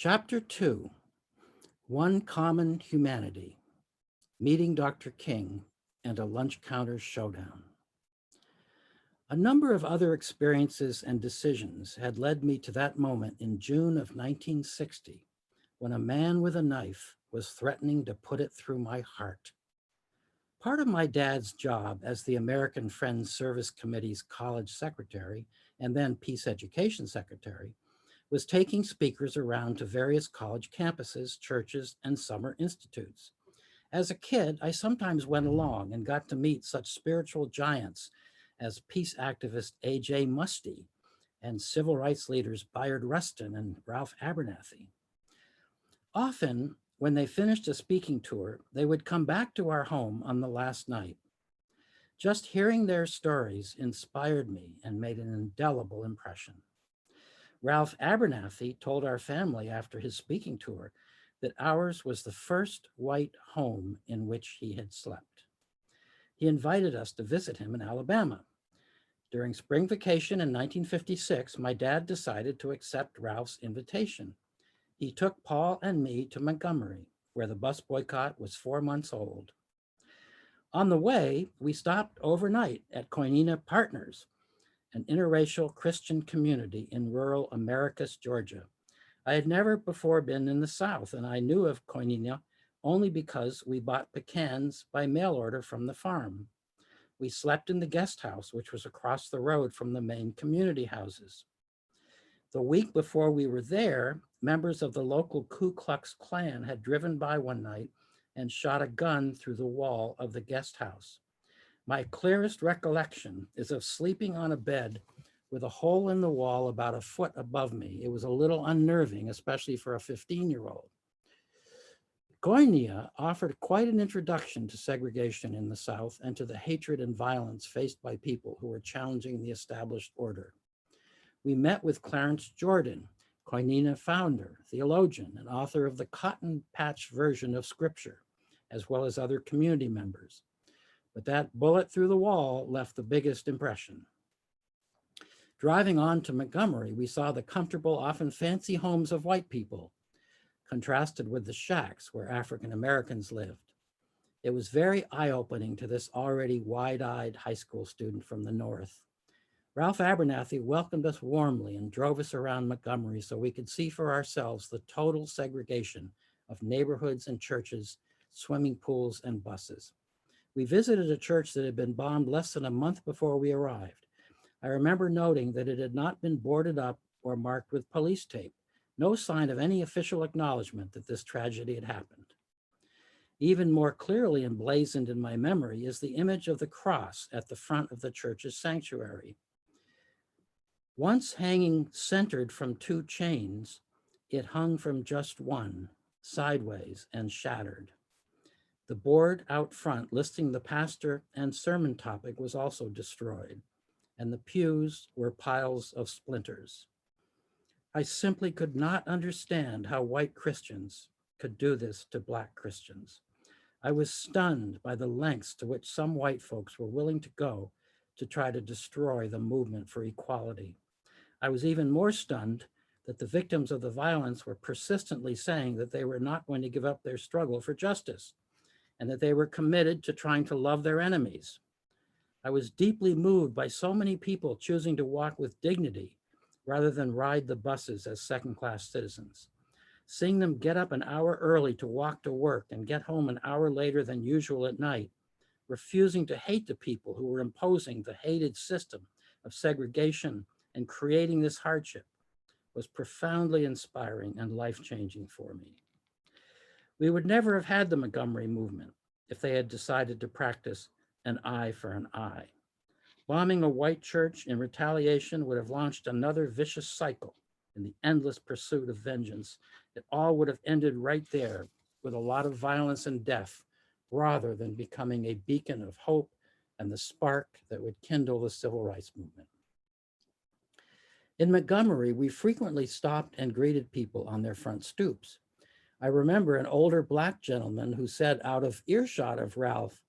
Chapter 2, One Common Humanity, Meeting Dr. King and a Lunch Counter Showdown. A number of other experiences and decisions had led me to that moment in June of 1960, when a man with a knife was threatening to put it through my heart. Part of my dad's job as the American Friends Service Committee's college secretary and then peace education secretary was taking speakers around to various college campuses, churches, and summer institutes. As a kid, I sometimes went along and got to meet such spiritual giants as peace activist A.J. Muste and civil rights leaders Bayard Rustin and Ralph Abernathy. Often, when they finished a speaking tour, they would come back to our home on the last night. Just hearing their stories inspired me and made an indelible impression. Ralph Abernathy told our family after his speaking tour that ours was the first white home in which he had slept. He invited us to visit him in Alabama. During spring vacation in 1956, my dad decided to accept Ralph's invitation. He took Paul and me to Montgomery, where the bus boycott was 4 months old. On the way, we stopped overnight at Koinonia Partners, an interracial Christian community in rural Americus, Georgia. I had never before been in the South, and I knew of Koinonia only because we bought pecans by mail order from the farm. We slept in the guest house, which was across the road from the main community houses. The week before we were there, members of the local Ku Klux Klan had driven by one night and shot a gun through the wall of the guest house. My clearest recollection is of sleeping on a bed with a hole in the wall about a foot above me. It was a little unnerving, especially for a 15-year-old. Koinonia offered quite an introduction to segregation in the South and to the hatred and violence faced by people who were challenging the established order. We met with Clarence Jordan, Koinonia founder, theologian, and author of the Cotton Patch version of Scripture, as well as other community members. But that bullet through the wall left the biggest impression. Driving on to Montgomery, we saw the comfortable, often fancy homes of white people, contrasted with the shacks where African Americans lived. It was very eye-opening to this already wide-eyed high school student from the North. Ralph Abernathy welcomed us warmly and drove us around Montgomery so we could see for ourselves the total segregation of neighborhoods and churches, swimming pools, and buses. We visited a church that had been bombed less than a month before we arrived. I remember noting that it had not been boarded up or marked with police tape, no sign of any official acknowledgement that this tragedy had happened. Even more clearly emblazoned in my memory is the image of the cross at the front of the church's sanctuary. Once hanging centered from 2 chains, it hung from just one, sideways and shattered. The board out front listing the pastor and sermon topic was also destroyed, and the pews were piles of splinters. I simply could not understand how white Christians could do this to Black Christians. I was stunned by the lengths to which some white folks were willing to go to try to destroy the movement for equality. I was even more stunned that the victims of the violence were persistently saying that they were not going to give up their struggle for justice and that they were committed to trying to love their enemies. I was deeply moved by so many people choosing to walk with dignity rather than ride the buses as second-class citizens. Seeing them get up an hour early to walk to work and get home an hour later than usual at night, refusing to hate the people who were imposing the hated system of segregation and creating this hardship was profoundly inspiring and life-changing for me. We would never have had the Montgomery movement if they had decided to practice an eye for an eye. Bombing a white church in retaliation would have launched another vicious cycle in the endless pursuit of vengeance. It all would have ended right there with a lot of violence and death, rather than becoming a beacon of hope and the spark that would kindle the civil rights movement. In Montgomery, we frequently stopped and greeted people on their front stoops. I remember an older Black gentleman who said out of earshot of Ralph,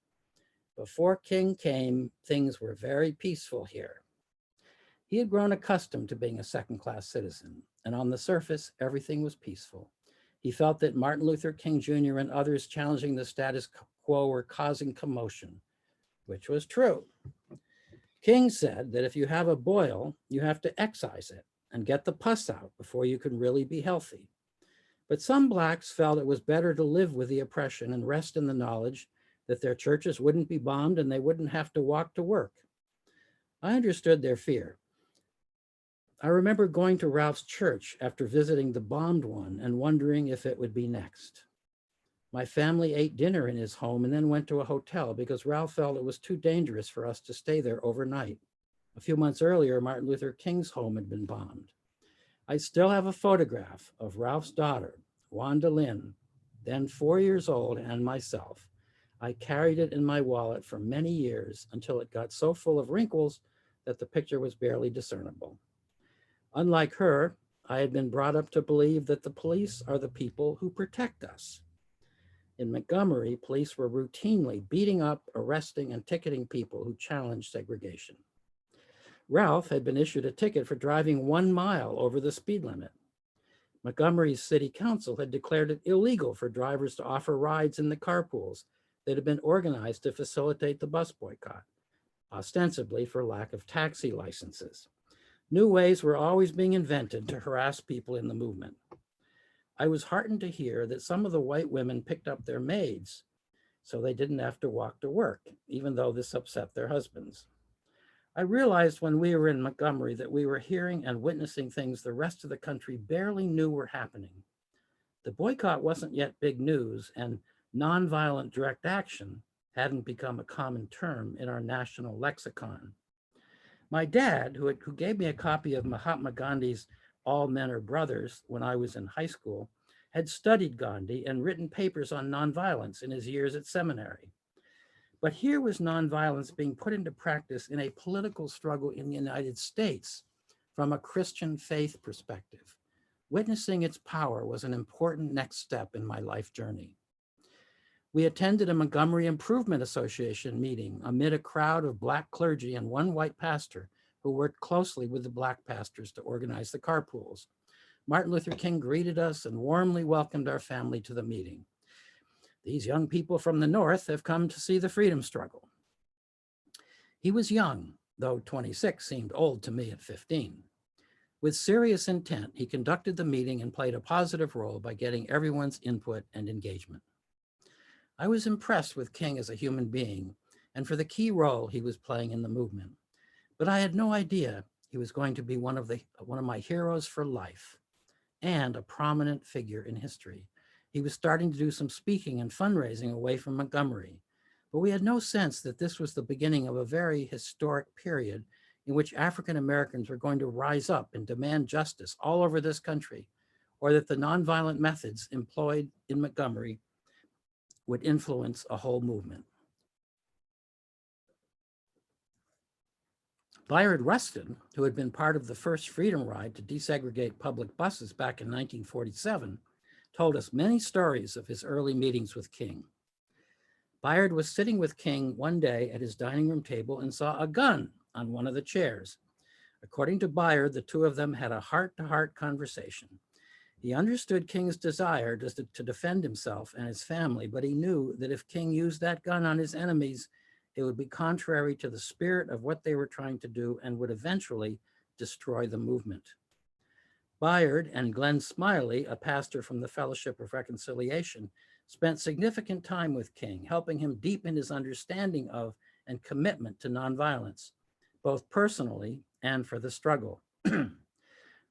"Before King came, things were very peaceful here." He had grown accustomed to being a second-class citizen, and on the surface, everything was peaceful. He felt that Martin Luther King Jr. and others challenging the status quo were causing commotion, which was true. King said that if you have a boil, you have to excise it and get the pus out before you can really be healthy. But some Blacks felt it was better to live with the oppression and rest in the knowledge that their churches wouldn't be bombed and they wouldn't have to walk to work. I understood their fear. I remember going to Ralph's church after visiting the bombed one and wondering if it would be next. My family ate dinner in his home and then went to a hotel because Ralph felt it was too dangerous for us to stay there overnight. A few months earlier, Martin Luther King's home had been bombed. I still have a photograph of Ralph's daughter, Wanda Lynn, then 4 years old, and myself. I carried it in my wallet for many years until it got so full of wrinkles that the picture was barely discernible. Unlike her, I had been brought up to believe that the police are the people who protect us. In Montgomery, police were routinely beating up, arresting, and ticketing people who challenged segregation. Ralph had been issued a ticket for driving 1 mile over the speed limit. Montgomery's city council had declared it illegal for drivers to offer rides in the carpools that had been organized to facilitate the bus boycott, ostensibly for lack of taxi licenses. New ways were always being invented to harass people in the movement. I was heartened to hear that some of the white women picked up their maids so they didn't have to walk to work, even though this upset their husbands. I realized when we were in Montgomery that we were hearing and witnessing things the rest of the country barely knew were happening. The boycott wasn't yet big news, and nonviolent direct action hadn't become a common term in our national lexicon. My dad, who gave me a copy of Mahatma Gandhi's All Men Are Brothers when I was in high school, had studied Gandhi and written papers on nonviolence in his years at seminary. But here was nonviolence being put into practice in a political struggle in the United States from a Christian faith perspective. Witnessing its power was an important next step in my life journey. We attended a Montgomery Improvement Association meeting amid a crowd of Black clergy and one white pastor who worked closely with the Black pastors to organize the carpools. Martin Luther King greeted us and warmly welcomed our family to the meeting. These young people from the North have come to see the freedom struggle. He was young, though 26 seemed old to me at 15. With serious intent, he conducted the meeting and played a positive role by getting everyone's input and engagement. I was impressed with King as a human being and for the key role he was playing in the movement, but I had no idea he was going to be one of my heroes for life and a prominent figure in history. He was starting to do some speaking and fundraising away from Montgomery, but we had no sense that this was the beginning of a very historic period in which African Americans were going to rise up and demand justice all over this country, or that the nonviolent methods employed in Montgomery would influence a whole movement. Bayard Rustin, who had been part of the first freedom ride to desegregate public buses back in 1947, told us many stories of his early meetings with King. Bayard was sitting with King one day at his dining room table and saw a gun on one of the chairs. According to Bayard, the two of them had a heart-to-heart conversation. He understood King's desire to defend himself and his family, but he knew that if King used that gun on his enemies, it would be contrary to the spirit of what they were trying to do and would eventually destroy the movement. Bayard and Glenn Smiley, a pastor from the Fellowship of Reconciliation, spent significant time with King, helping him deepen his understanding of and commitment to nonviolence, both personally and for the struggle.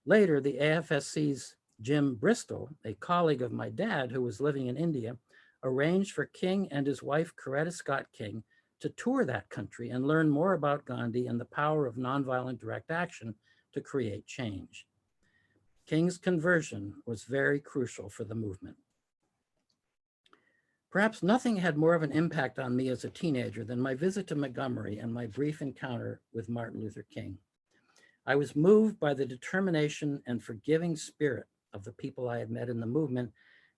Later, the AFSC's Jim Bristol, a colleague of my dad who was living in India, arranged for King and his wife, Coretta Scott King, to tour that country and learn more about Gandhi and the power of nonviolent direct action to create change. King's conversion was very crucial for the movement. Perhaps nothing had more of an impact on me as a teenager than my visit to Montgomery and my brief encounter with Martin Luther King. I was moved by the determination and forgiving spirit of the people I had met in the movement,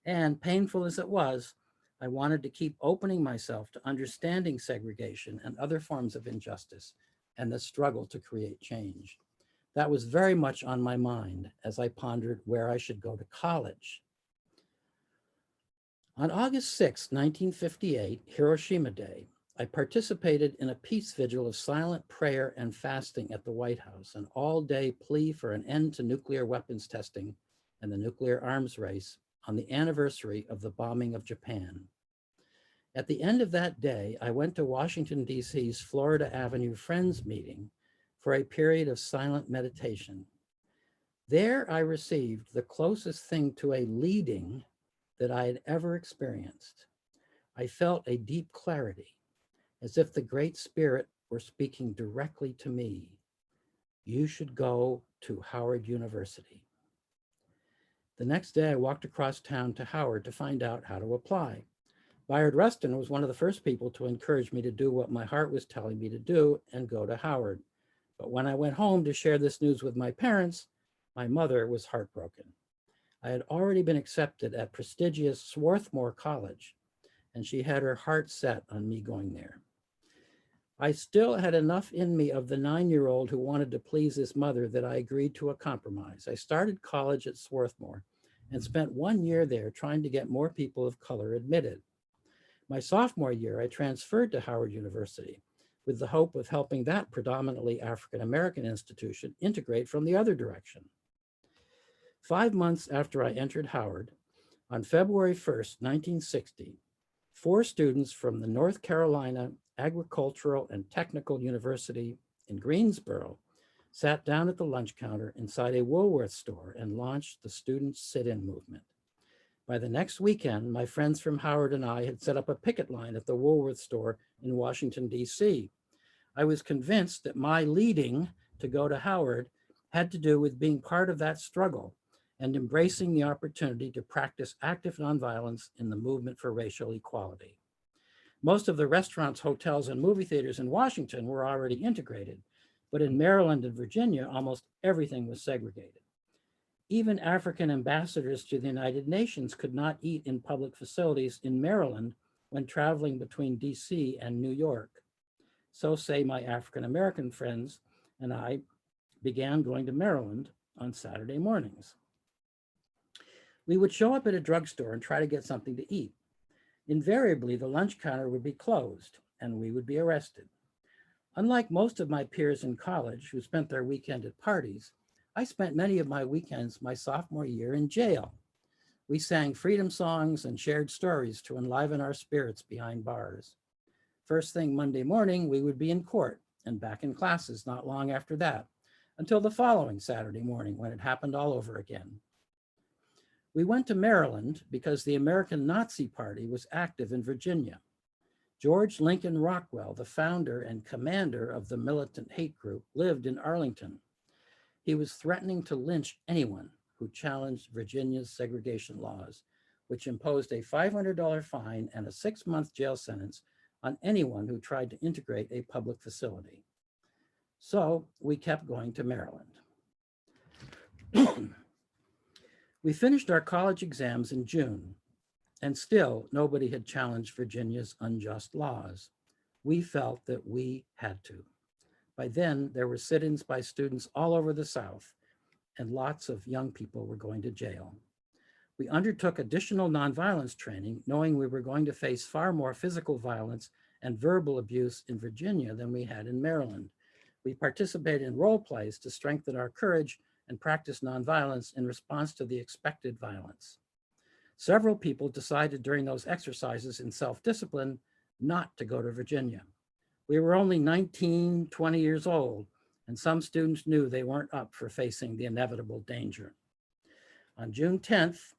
and painful as it was, I wanted to keep opening myself to understanding segregation and other forms of injustice and the struggle to create change. That was very much on my mind as I pondered where I should go to college. On August 6, 1958, Hiroshima Day, I participated in a peace vigil of silent prayer and fasting at the White House, an all-day plea for an end to nuclear weapons testing and the nuclear arms race on the anniversary of the bombing of Japan. At the end of that day, I went to Washington, D.C.'s Florida Avenue Friends meeting for a period of silent meditation. There I received the closest thing to a leading that I had ever experienced. I felt a deep clarity, as if the Great Spirit were speaking directly to me. You should go to Howard University. The next day, I walked across town to Howard to find out how to apply. Bayard Rustin was one of the first people to encourage me to do what my heart was telling me to do and go to Howard. But when I went home to share this news with my parents, my mother was heartbroken. I had already been accepted at prestigious Swarthmore College, and she had her heart set on me going there. I still had enough in me of the 9-year-old who wanted to please his mother that I agreed to a compromise. I started college at Swarthmore and spent 1 year there trying to get more people of color admitted. My sophomore year, I transferred to Howard University with the hope of helping that predominantly African-American institution integrate from the other direction. 5 months after I entered Howard, on February 1st, 1960, 4 students from the North Carolina Agricultural and Technical University in Greensboro sat down at the lunch counter inside a Woolworth store and launched the student sit-in movement. By the next weekend, my friends from Howard and I had set up a picket line at the Woolworth store in Washington, D.C. I was convinced that my leading to go to Howard had to do with being part of that struggle and embracing the opportunity to practice active nonviolence in the movement for racial equality. Most of the restaurants, hotels, and movie theaters in Washington were already integrated, but in Maryland and Virginia, almost everything was segregated. Even African ambassadors to the United Nations could not eat in public facilities in Maryland when traveling between DC and New York. So say my African-American friends and I began going to Maryland on Saturday mornings. We would show up at a drugstore and try to get something to eat. Invariably, the lunch counter would be closed and we would be arrested. Unlike most of my peers in college who spent their weekend at parties, I spent many of my weekends my sophomore year in jail. We sang freedom songs and shared stories to enliven our spirits behind bars. First thing Monday morning, we would be in court and back in classes not long after that, until the following Saturday morning when it happened all over again. We went to Maryland because the American Nazi Party was active in Virginia. George Lincoln Rockwell, the founder and commander of the militant hate group, lived in Arlington. He was threatening to lynch anyone who challenged Virginia's segregation laws, which imposed a $500 fine and a 6-month jail sentence on anyone who tried to integrate a public facility. So we kept going to Maryland. We finished our college exams in June, and still nobody had challenged Virginia's unjust laws. We felt that we had to. By then, there were sit-ins by students all over the South, and lots of young people were going to jail. We undertook additional nonviolence training, knowing we were going to face far more physical violence and verbal abuse in Virginia than we had in Maryland. We participated in role plays to strengthen our courage and practice nonviolence in response to the expected violence. Several people decided during those exercises in self-discipline not to go to Virginia. We were only 19, 20 years old, and some students knew they weren't up for facing the inevitable danger. On June 10th,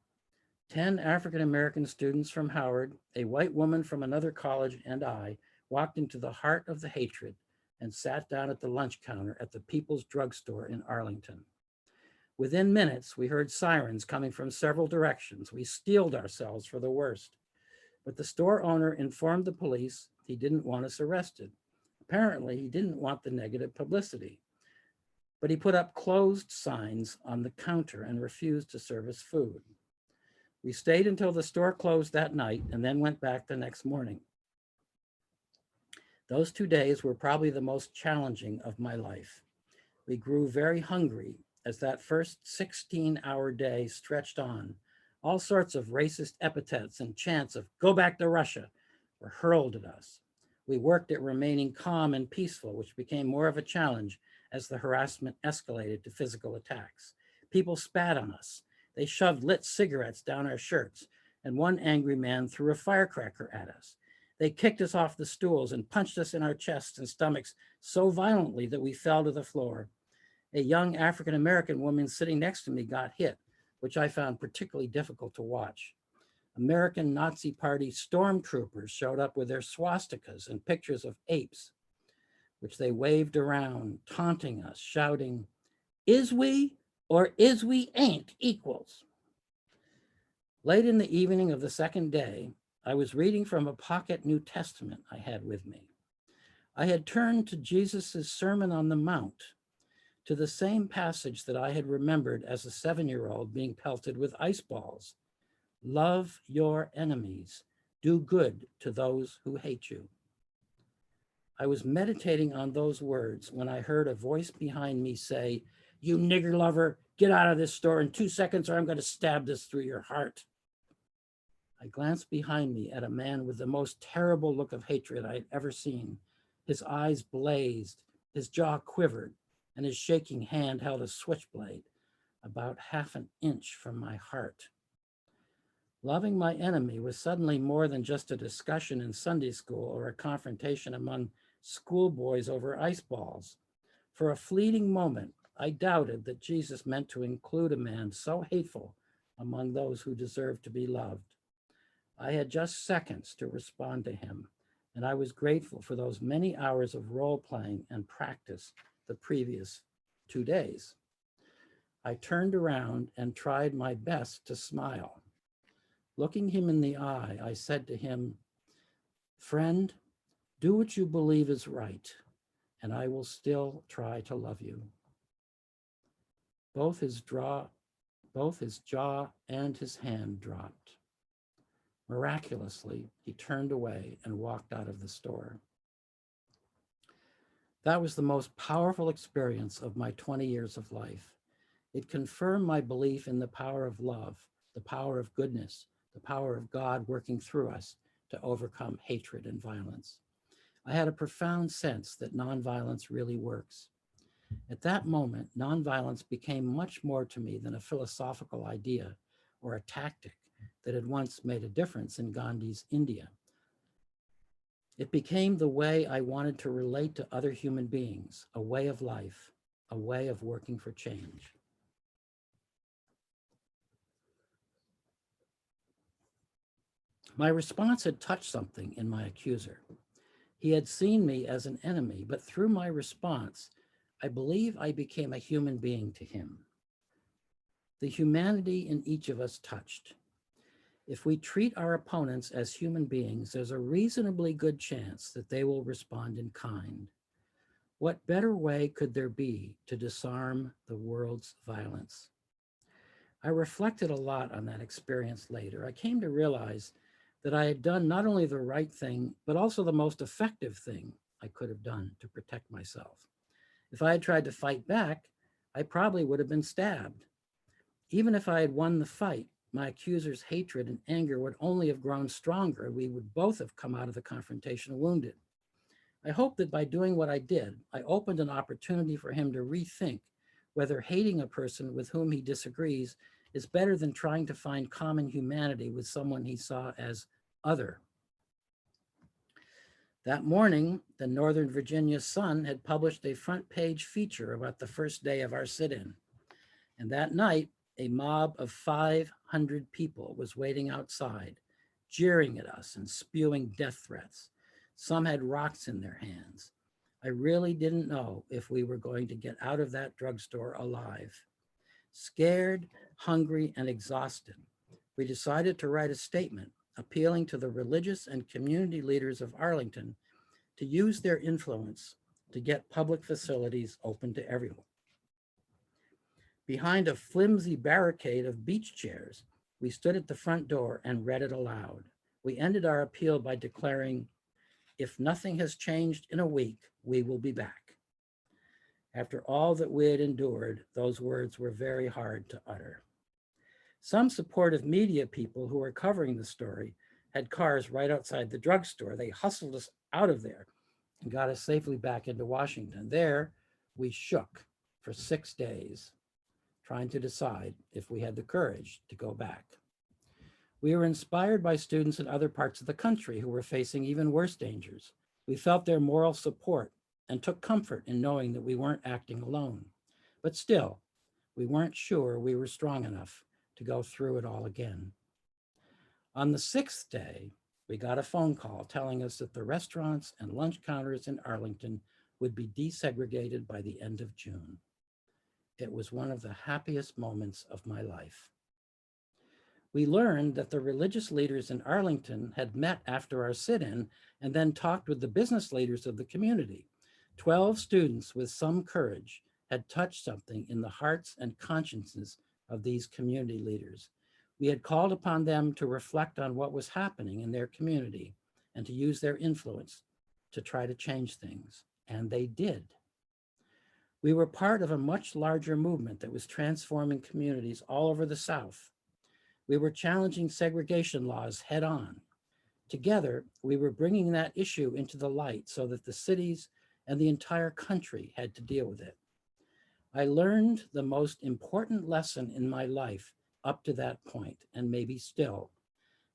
10 African-American students from Howard, a white woman from another college, and I walked into the heart of the hatred and sat down at the lunch counter at the People's Drugstore in Arlington. Within minutes, we heard sirens coming from several directions. We steeled ourselves for the worst, but the store owner informed the police he didn't want us arrested. Apparently, he didn't want the negative publicity, but he put up closed signs on the counter and refused to serve us food. We stayed until the store closed that night and then went back the next morning. Those 2 days were probably the most challenging of my life. We grew very hungry as that first 16-hour day stretched on. All sorts of racist epithets and chants of "go back to Russia" were hurled at us. We worked at remaining calm and peaceful, which became more of a challenge as the harassment escalated to physical attacks. People spat on us. They shoved lit cigarettes down our shirts, and one angry man threw a firecracker at us. They kicked us off the stools and punched us in our chests and stomachs so violently that we fell to the floor. A young African-American woman sitting next to me got hit, which I found particularly difficult to watch. American Nazi Party stormtroopers showed up with their swastikas and pictures of apes, which they waved around, taunting us, shouting, "Is we or is we ain't equals?" Late in the evening of the second day, I was reading from a pocket New Testament I had with me. I had turned to Jesus' Sermon on the Mount, to the same passage that I had remembered as a 7-year-old being pelted with ice balls. Love your enemies, do good to those who hate you. I was meditating on those words when I heard a voice behind me say, "You nigger lover, get out of this store in 2 seconds or I'm going to stab this through your heart." I glanced behind me at a man with the most terrible look of hatred I had ever seen. His eyes blazed, his jaw quivered, and his shaking hand held a switchblade about half an inch from my heart. Loving my enemy was suddenly more than just a discussion in Sunday school or a confrontation among schoolboys over ice balls. For a fleeting moment, I doubted that Jesus meant to include a man so hateful among those who deserved to be loved. I had just seconds to respond to him, and I was grateful for those many hours of role-playing and practice the previous 2 days. I turned around and tried my best to smile. Looking him in the eye, I said to him, "Friend, do what you believe is right, and I will still try to love you." Both his jaw and his hand dropped. Miraculously, he turned away and walked out of the store. That was the most powerful experience of my 20 years of life. It confirmed my belief in the power of love, the power of goodness, the power of God working through us to overcome hatred and violence. I had a profound sense that nonviolence really works. At that moment, nonviolence became much more to me than a philosophical idea or a tactic that had once made a difference in Gandhi's India. It became the way I wanted to relate to other human beings, a way of life, a way of working for change. My response had touched something in my accuser. He had seen me as an enemy, but through my response, I believe I became a human being to him. The humanity in each of us touched. If we treat our opponents as human beings, there's a reasonably good chance that they will respond in kind. What better way could there be to disarm the world's violence? I reflected a lot on that experience later. I came to realize that I had done not only the right thing, but also the most effective thing I could have done to protect myself. If I had tried to fight back, I probably would have been stabbed. Even if I had won the fight, my accuser's hatred and anger would only have grown stronger, and we would both have come out of the confrontation wounded. I hope that by doing what I did, I opened an opportunity for him to rethink whether hating a person with whom he disagrees is better than trying to find common humanity with someone he saw as other. That morning, the Northern Virginia Sun had published a front-page feature about the first day of our sit-in. And that night, a mob of 500 people was waiting outside, jeering at us and spewing death threats. Some had rocks in their hands. I really didn't know if we were going to get out of that drugstore alive. Scared, hungry, and exhausted, we decided to write a statement appealing to the religious and community leaders of Arlington to use their influence to get public facilities open to everyone. Behind a flimsy barricade of beach chairs, we stood at the front door and read it aloud. We ended our appeal by declaring, "If nothing has changed in a week, we will be back." After all that we had endured, those words were very hard to utter. Some supportive media people who were covering the story had cars right outside the drugstore. They hustled us out of there and got us safely back into Washington. There, we shook for 6 days, trying to decide if we had the courage to go back. We were inspired by students in other parts of the country who were facing even worse dangers. We felt their moral support and took comfort in knowing that we weren't acting alone. But still, we weren't sure we were strong enough to go through it all again. On the 6th day, we got a phone call telling us that the restaurants and lunch counters in Arlington would be desegregated by the end of June. It was one of the happiest moments of my life. We learned that the religious leaders in Arlington had met after our sit-in and then talked with the business leaders of the community. 12 students with some courage had touched something in the hearts and consciences of these community leaders. We had called upon them to reflect on what was happening in their community and to use their influence to try to change things, and they did. We were part of a much larger movement that was transforming communities all over the South. We were challenging segregation laws head on. Together, we were bringing that issue into the light so that the cities and the entire country had to deal with it. I learned the most important lesson in my life up to that point, and maybe still,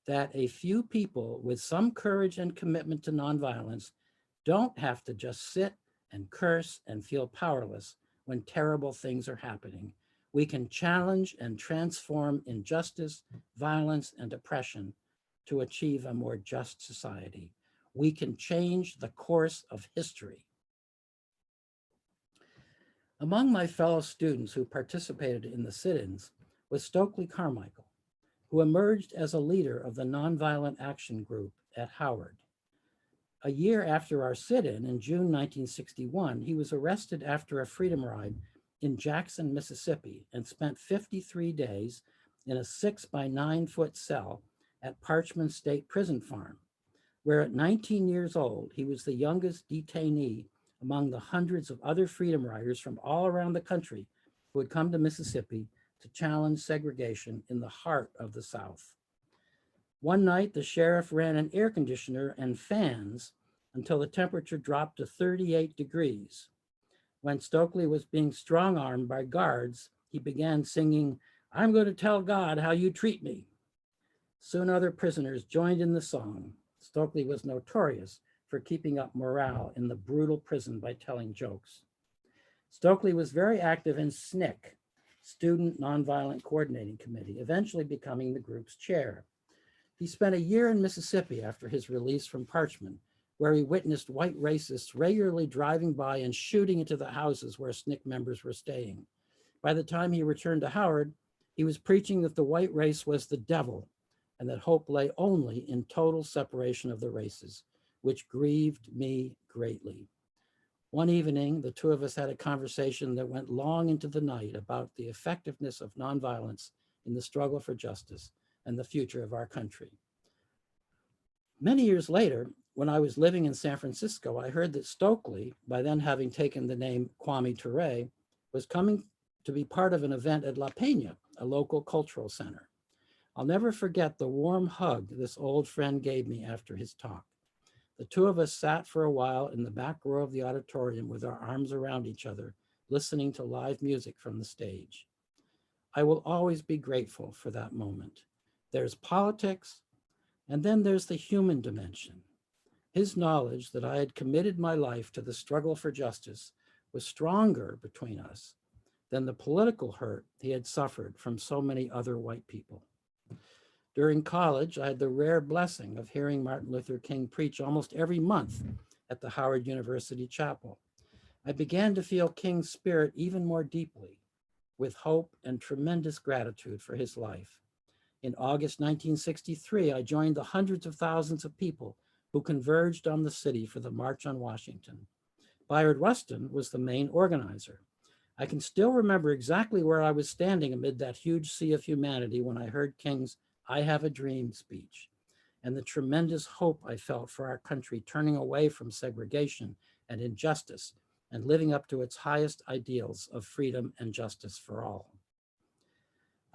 that a few people with some courage and commitment to nonviolence don't have to just sit and curse and feel powerless when terrible things are happening. We can challenge and transform injustice, violence, and oppression to achieve a more just society. We can change the course of history. Among my fellow students who participated in the sit-ins was Stokely Carmichael, who emerged as a leader of the Nonviolent Action Group at Howard. A year after our sit-in, in June 1961, he was arrested after a freedom ride in Jackson, Mississippi, and spent 53 days in a 6 by 9 foot cell at Parchman State Prison Farm, where at 19 years old, he was the youngest detainee among the hundreds of other freedom riders from all around the country who had come to Mississippi to challenge segregation in the heart of the South. One night, the sheriff ran an air conditioner and fans until the temperature dropped to 38 degrees. When Stokely was being strong-armed by guards, he began singing, "I'm going to tell God how you treat me." Soon other prisoners joined in the song. Stokely was notorious for keeping up morale in the brutal prison by telling jokes. Stokely was very active in SNCC, Student Nonviolent Coordinating Committee, eventually becoming the group's chair. He spent a year in Mississippi after his release from Parchman, where he witnessed white racists regularly driving by and shooting into the houses where SNCC members were staying. By the time he returned to Howard, he was preaching that the white race was the devil and that hope lay only in total separation of the races, which grieved me greatly. One evening, the two of us had a conversation that went long into the night about the effectiveness of nonviolence in the struggle for justice and the future of our country. Many years later, when I was living in San Francisco, I heard that Stokely, by then having taken the name Kwame Ture, was coming to be part of an event at La Peña, a local cultural center. I'll never forget the warm hug this old friend gave me after his talk. The two of us sat for a while in the back row of the auditorium with our arms around each other, listening to live music from the stage. I will always be grateful for that moment. There's politics, and then there's the human dimension. His knowledge that I had committed my life to the struggle for justice was stronger between us than the political hurt he had suffered from so many other white people. During college, I had the rare blessing of hearing Martin Luther King preach almost every month at the Howard University Chapel. I began to feel King's spirit even more deeply, with hope and tremendous gratitude for his life. In August 1963, I joined the hundreds of thousands of people who converged on the city for the March on Washington. Bayard Rustin was the main organizer. I can still remember exactly where I was standing amid that huge sea of humanity when I heard King's "I Have a Dream" speech, and the tremendous hope I felt for our country turning away from segregation and injustice and living up to its highest ideals of freedom and justice for all.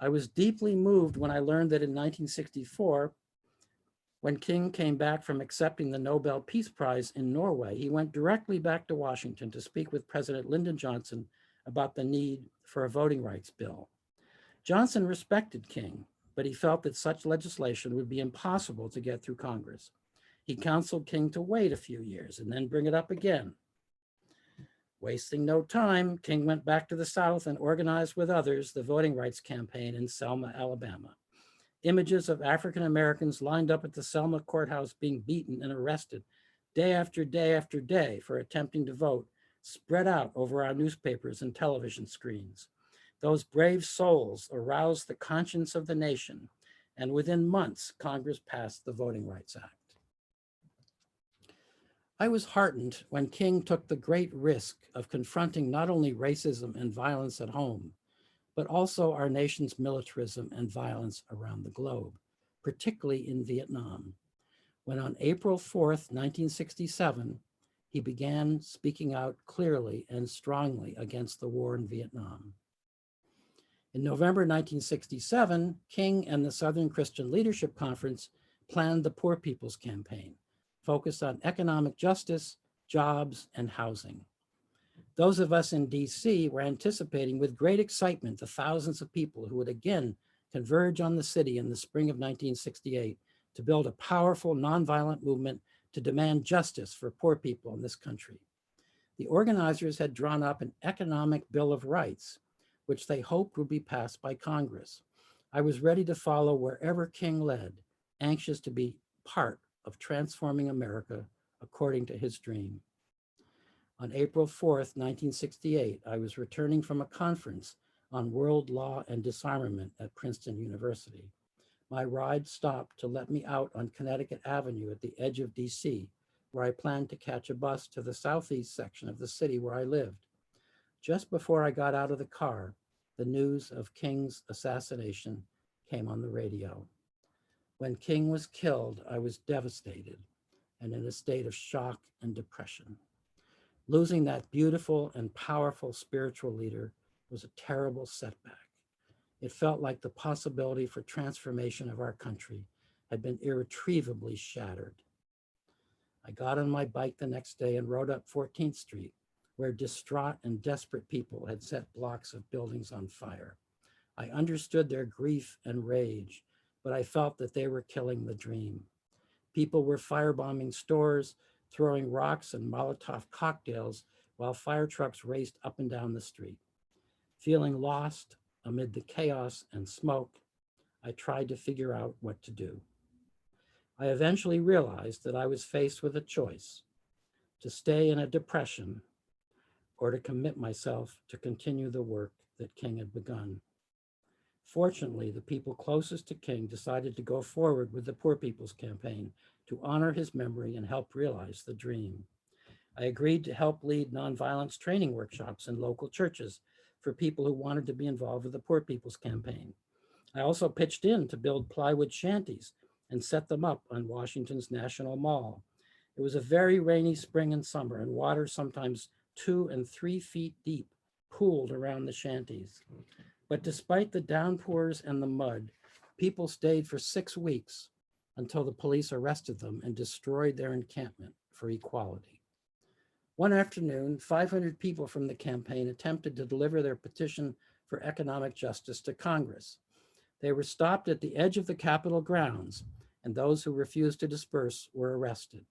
I was deeply moved when I learned that in 1964, when King came back from accepting the Nobel Peace Prize in Norway, he went directly back to Washington to speak with President Lyndon Johnson about the need for a voting rights bill. Johnson respected King, but he felt that such legislation would be impossible to get through Congress. He counseled King to wait a few years and then bring it up again. Wasting no time, King went back to the South and organized with others the voting rights campaign in Selma, Alabama. Images of African Americans lined up at the Selma courthouse being beaten and arrested day after day after day for attempting to vote spread out over our newspapers and television screens. Those brave souls aroused the conscience of the nation, and within months, Congress passed the Voting Rights Act. I was heartened when King took the great risk of confronting not only racism and violence at home, but also our nation's militarism and violence around the globe, particularly in Vietnam, when on April 4th, 1967, he began speaking out clearly and strongly against the war in Vietnam. In November 1967, King and the Southern Christian Leadership Conference planned the Poor People's Campaign, focused on economic justice, jobs, and housing. Those of us in DC were anticipating with great excitement the thousands of people who would again converge on the city in the spring of 1968 to build a powerful nonviolent movement to demand justice for poor people in this country. The organizers had drawn up an economic Bill of Rights, which they hoped would be passed by Congress. I was ready to follow wherever King led, anxious to be part of transforming America according to his dream. On April 4th, 1968, I was returning from a conference on world law and disarmament at Princeton University. My ride stopped to let me out on Connecticut Avenue at the edge of DC, where I planned to catch a bus to the southeast section of the city where I lived. Just before I got out of the car, the news of King's assassination came on the radio. When King was killed, I was devastated and in a state of shock and depression. Losing that beautiful and powerful spiritual leader was a terrible setback. It felt like the possibility for transformation of our country had been irretrievably shattered. I got on my bike the next day and rode up 14th Street, where distraught and desperate people had set blocks of buildings on fire. I understood their grief and rage, but I felt that they were killing the dream. People were firebombing stores, throwing rocks and Molotov cocktails while fire trucks raced up and down the street. Feeling lost amid the chaos and smoke, I tried to figure out what to do. I eventually realized that I was faced with a choice: to stay in a depression or to commit myself to continue the work that King had begun. Fortunately, the people closest to King decided to go forward with the Poor People's Campaign to honor his memory and help realize the dream. I agreed to help lead nonviolence training workshops in local churches for people who wanted to be involved with the Poor People's Campaign. I also pitched in to build plywood shanties and set them up on Washington's National Mall. It was a very rainy spring and summer, and water sometimes 2 and 3 feet deep pooled around the shanties. But despite the downpours and the mud, people stayed for 6 weeks until the police arrested them and destroyed their encampment for equality. One afternoon, 500 people from the campaign attempted to deliver their petition for economic justice to Congress. They were stopped at the edge of the Capitol grounds, and those who refused to disperse were arrested.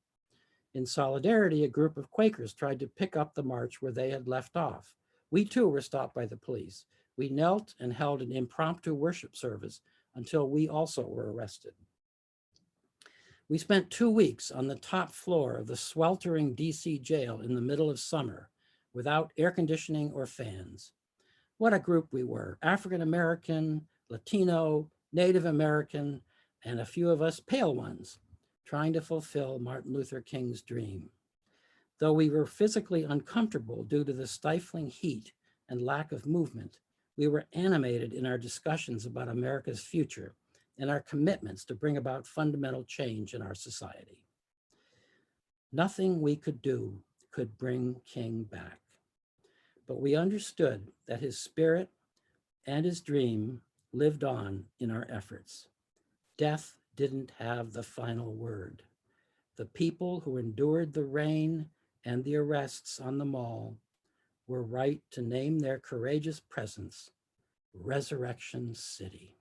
In solidarity, a group of Quakers tried to pick up the march where they had left off. We too were stopped by the police. We knelt and held an impromptu worship service until we also were arrested. We spent 2 weeks on the top floor of the sweltering DC jail in the middle of summer without air conditioning or fans. What a group we were: African American, Latino, Native American, and a few of us pale ones, trying to fulfill Martin Luther King's dream. Though we were physically uncomfortable due to the stifling heat and lack of movement, we were animated in our discussions about America's future and our commitments to bring about fundamental change in our society. Nothing we could do could bring King back. but we understood that his spirit and his dream lived on in our efforts. Death didn't have the final word. The people who endured the rain and the arrests on the mall were right to name their courageous presence Resurrection City.